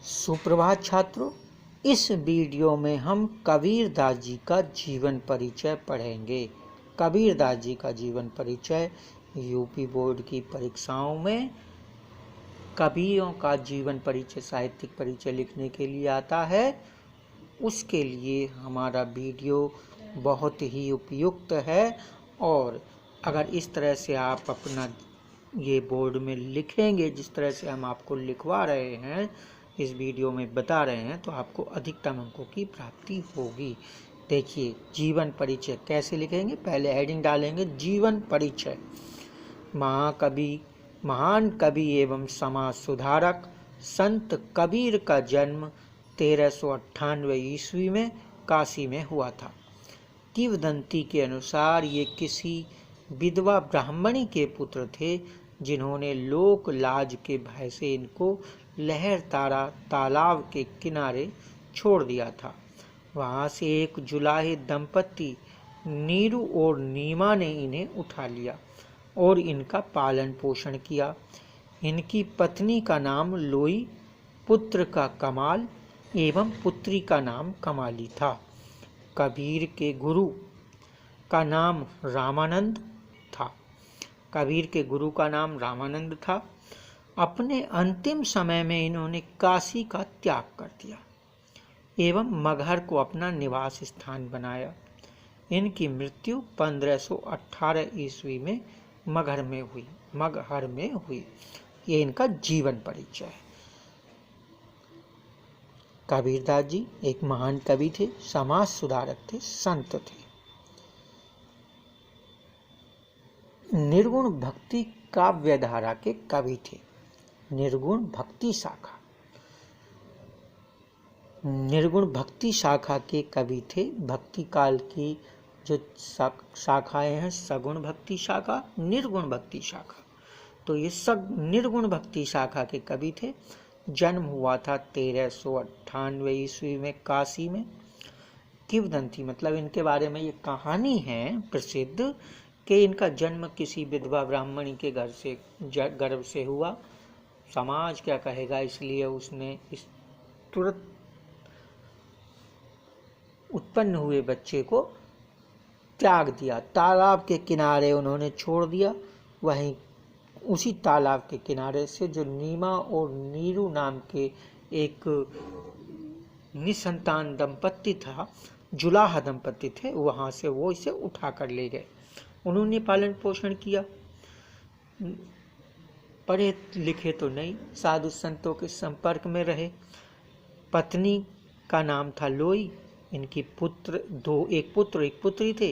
सुप्रभात छात्रों, इस वीडियो में हम कबीरदास जी का जीवन परिचय पढ़ेंगे। कबीरदास जी का जीवन परिचय यूपी बोर्ड की परीक्षाओं में कवियों का जीवन परिचय, साहित्यिक परिचय लिखने के लिए आता है। उसके लिए हमारा वीडियो बहुत ही उपयुक्त है और अगर इस तरह से आप अपना ये बोर्ड में लिखेंगे, जिस तरह से हम आपको लिखवा रहे हैं, इस वीडियो में बता रहे हैं, तो आपको अधिकतम अंकों की प्राप्ति होगी। देखिए, जीवन परिचय कैसे लिखेंगे। पहले हेडिंग डालेंगे जीवन परिचय। महान कवि एवं समाज सुधारक संत कबीर का जन्म 1398 ईस्वी में काशी में हुआ था। किंवदंती के अनुसार ये किसी विधवा ब्राह्मणी के पुत्र थे, जिन्होंने लोक लाज के भय से इनको लहरतारा तालाब के किनारे छोड़ दिया था। वहां से एक जुलाहे दंपत्ति नीरू और नीमा ने इन्हें उठा लिया और इनका पालन पोषण किया। इनकी पत्नी का नाम लोई, पुत्र का कमाल एवं पुत्री का नाम कमाली था। कबीर के गुरु का नाम रामानंद था। कबीर के गुरु का नाम रामानंद था। अपने अंतिम समय में इन्होंने काशी का त्याग कर दिया एवं मगहर को अपना निवास स्थान बनाया। इनकी मृत्यु 1518 ईस्वी में मगहर में हुई। ये इनका जीवन परिचय है। कबीरदास जी एक महान कवि थे, समाज सुधारक थे, संत थे। निर्गुण भक्ति काव्यधारा के कवि थे। निर्गुण भक्ति शाखा के कवि थे। भक्ति काल की जो शाखाएं हैं, सगुण भक्ति शाखा, निर्गुण भक्ति शाखा, तो ये सब निर्गुण भक्ति शाखा के कवि थे। जन्म हुआ था 1398 ईस्वी में काशी में। किंवदंती मतलब इनके बारे में ये कहानी है प्रसिद्ध कि इनका जन्म किसी विधवा ब्राह्मणी के गर्भ से हुआ। समाज क्या कहेगा, इसलिए उसने इस तुरंत उत्पन्न हुए बच्चे को त्याग दिया। तालाब के किनारे उन्होंने छोड़ दिया। वहीं उसी तालाब के किनारे से जो नीमा और नीरू नाम के एक निसंतान दंपत्ति था, जुलाहा दंपत्ति थे, वहां से वो इसे उठा कर ले गए। उन्होंने पालन पोषण किया। पढ़े लिखे तो नहीं, साधु संतों के संपर्क में रहे। पत्नी का नाम था लोई। इनकी एक पुत्र एक पुत्री थे।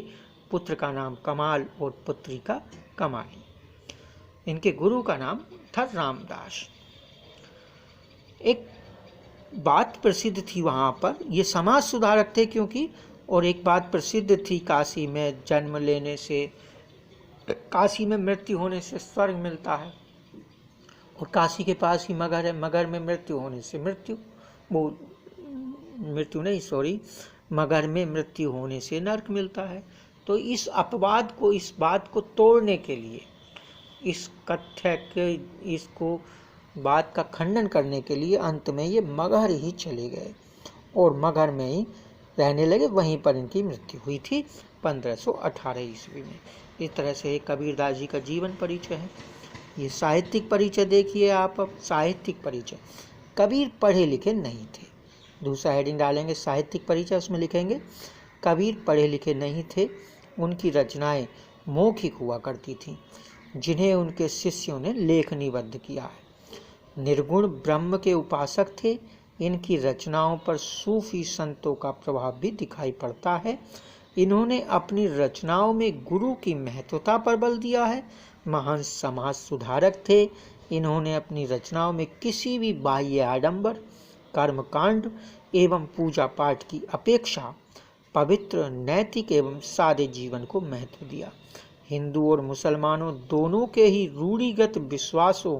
पुत्र का नाम कमाल और पुत्री का कमाली। इनके गुरु का नाम था रामदास। एक बात प्रसिद्ध थी वहां पर, ये समाज सुधारक थे क्योंकि, और एक बात प्रसिद्ध थी, काशी में जन्म लेने से, काशी में मृत्यु होने से स्वर्ग मिलता है और काशी के पास ही मगहर है। मगहर में मृत्यु होने से मगहर में मृत्यु होने से नरक मिलता है। तो इस अपवाद को, इस बात को तोड़ने के लिए, इस कथ्य के इसको बात का खंडन करने के लिए अंत में ये मगहर ही चले गए और मगहर में ही रहने लगे। वहीं पर इनकी मृत्यु हुई थी 1518 ईस्वी में। इस तरह से कबीरदास जी का जीवन परिचय है। ये साहित्यिक परिचय देखिए आप। अब साहित्यिक परिचय, कबीर पढ़े लिखे नहीं थे। दूसरा हेडिंग डालेंगे साहित्यिक परिचय, उसमें लिखेंगे कबीर पढ़े लिखे नहीं थे। उनकी रचनाएं मौखिक हुआ करती थीं, जिन्हें उनके शिष्यों ने लेखनीबद्ध किया है। निर्गुण ब्रह्म के उपासक थे। इनकी रचनाओं पर सूफी संतों का प्रभाव भी दिखाई पड़ता है। इन्होंने अपनी रचनाओं में गुरु की महत्वता पर बल दिया है। महान समाज सुधारक थे। इन्होंने अपनी रचनाओं में किसी भी बाह्य आडंबर, कर्मकांड एवं पूजा पाठ की अपेक्षा पवित्र, नैतिक एवं सादे जीवन को महत्व दिया। हिंदू और मुसलमानों दोनों के ही रूढ़िगत विश्वासों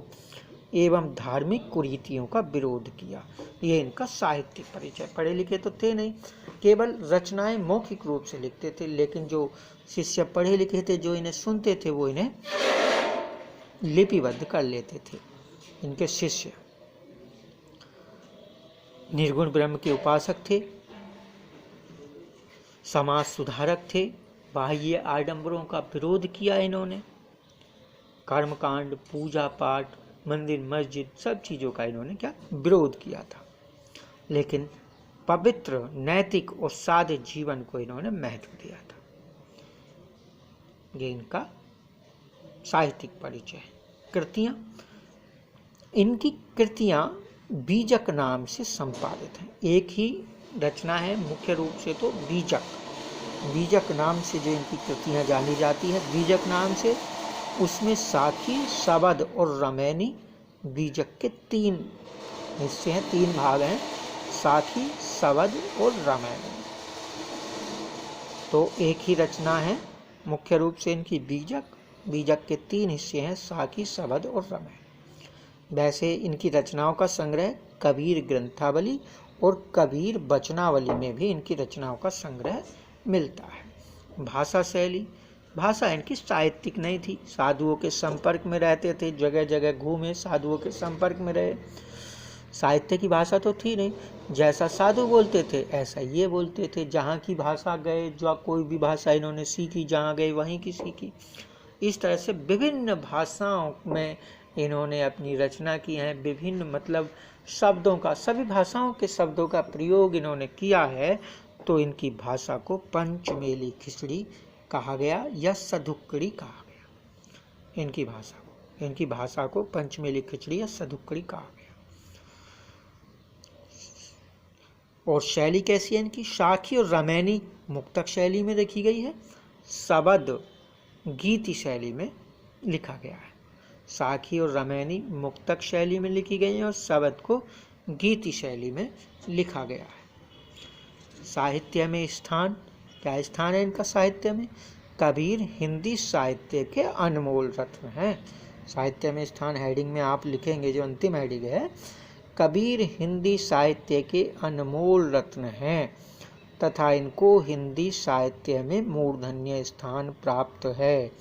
एवं धार्मिक कुरीतियों का विरोध किया। ये इनका साहित्यिक परिचय। पढ़े लिखे तो थे नहीं, केवल रचनाएं मौखिक रूप से लिखते थे, लेकिन जो शिष्य पढ़े लिखे थे, जो इन्हें सुनते थे, वो इन्हें लिपिबद्ध कर लेते थे, इनके शिष्य। निर्गुण ब्रह्म के उपासक थे, समाज सुधारक थे। बाह्य आडंबरों का विरोध किया इन्होंने। कर्मकांड, पूजा पाठ, मंदिर मस्जिद, सब चीज़ों का इन्होंने क्या विरोध किया था। लेकिन पवित्र, नैतिक और सादे जीवन को इन्होंने महत्व दिया था। ये इनका साहित्यिक परिचय है। कृतियाँ, इनकी कृतियाँ बीजक नाम से संपादित हैं। एक ही रचना है मुख्य रूप से तो बीजक, बीजक नाम से जो इनकी कृतियाँ जानी जाती है, बीजक नाम से। उसमें साखी, शबद और रमैनी बीजक के 3 हिस्से हैं, 3 भाग हैं, साखी, शबद और रमैनी। तो एक ही रचना है मुख्य रूप से इनकी बीजक। बीजक के 3 हिस्से हैं, साखी, शबद और रमैनी। वैसे इनकी रचनाओं का संग्रह कबीर ग्रंथावली और कबीर वचनावली में भी इनकी रचनाओं का संग्रह मिलता है। भाषा शैली, भाषा इनकी साहित्यिक नहीं थी। साधुओं के संपर्क में रहते थे, जगह जगह घूमे, साधुओं के संपर्क में रहे। साहित्य की भाषा तो थी नहीं, जैसा साधु बोलते थे ऐसा ये बोलते थे। जहाँ की भाषा गए, जो कोई भी भाषा इन्होंने सीखी, जहाँ गए वहीं की सीखी। इस तरह से विभिन्न भाषाओं में इन्होंने अपनी रचना की है। विभिन्न मतलब शब्दों का, सभी भाषाओं के शब्दों का प्रयोग इन्होंने किया है। तो इनकी भाषा को पंचमेली खिचड़ी कहा गया या सधुक्कड़ी कहा गया। इनकी भाषा को पंचमेली खिचड़ी या सधुक्कड़ी कहा गया। और शैली कैसी है इनकी? साखी और रमैनी मुक्तक शैली में लिखी गई है, शबद गीति शैली में लिखा गया है। साखी और रमैनी मुक्तक शैली में लिखी गई है और शबद को गीति शैली में लिखा गया है। साहित्य में स्थान, क्या स्थान है इनका साहित्य में? कबीर हिंदी साहित्य के अनमोल रत्न हैं। साहित्य में स्थान हेडिंग में आप लिखेंगे, जो अंतिम हेडिंग है, कबीर हिंदी साहित्य के अनमोल रत्न हैं तथा इनको हिंदी साहित्य में मूर्धन्य स्थान प्राप्त है।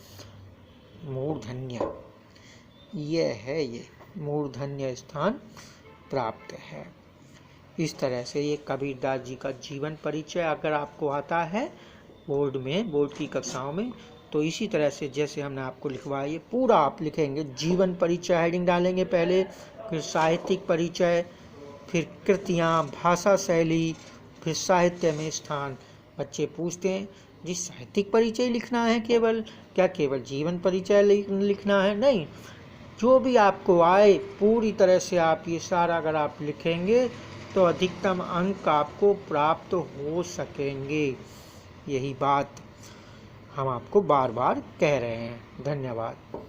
मूर्धन्य ये है, ये मूर्धन्य स्थान प्राप्त है। इस तरह से ये कबीरदास जी का जीवन परिचय अगर आपको आता है बोर्ड में, बोर्ड की कक्षाओं में, तो इसी तरह से जैसे हमने आपको लिखवाया ये पूरा आप लिखेंगे। जीवन परिचय हेडिंग डालेंगे पहले, फिर साहित्यिक परिचय, फिर कृतियाँ, भाषा शैली, फिर साहित्य में स्थान। बच्चे पूछते हैं जी साहित्यिक परिचय लिखना है केवल, क्या केवल जीवन परिचय लिखना है? नहीं, जो भी आपको आए पूरी तरह से आप ये सारा अगर आप लिखेंगे तो अधिकतम अंक आपको प्राप्त हो सकेंगे। यही बात हम आपको बार बार कह रहे हैं। धन्यवाद।